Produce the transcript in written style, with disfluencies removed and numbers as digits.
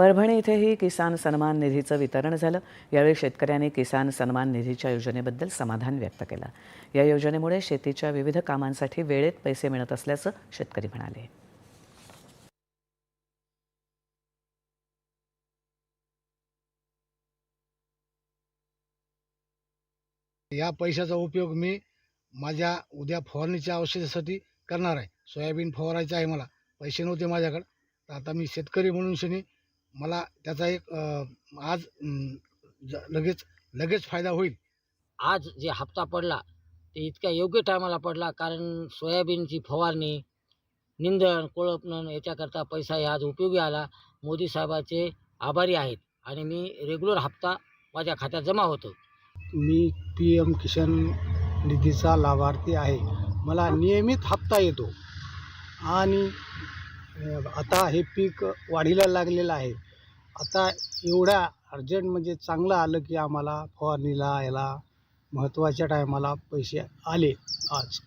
परभणी इथेही किसान सन्मान निधीचं वितरण झालं। यावेळी शेतकऱ्यांनी किसान सन्मान निधीच्या योजनेबद्दल समाधान व्यक्त केलं। या योजनेमुळे शेतीच्या विविध कामांसाठी वेळेत पैसे मिळत असल्याचं शेतकरी म्हणाले। या पैशाचा उपयोग मी माझ्या उद्या फवारणीच्या औषधासाठी करणार आहे। सोयाबीन फवारायचं आहे, मला पैसे नव्हते माझ्याकडे, तर आता मी शेतकरी म्हणून शनी मला त्याचा एक आज लगेच फायदा होईल। आज जे हप्ता पडला ते इतक्या योग्य टायमाला पडला, कारण सोयाबीनची फवारणी, निंदण, कोळपणं याच्याकरता पैसा आज उपयोगी आला। मोदी साहेबाचे आभारी आहेत आणि मी रेग्युलर हप्ता माझ्या खात्यात जमा होतो। मी PM किसान निधीचा लाभार्थी आहे। मला नियमित हप्ता येतो आणि आता हे पीक वाढीला लागलेलं आहे। आता एवढ्या अर्जंट म्हणजे चांगलं आलं की आम्हाला फवारणीला याला महत्त्वाच्या टायमाला पैसे आले आज।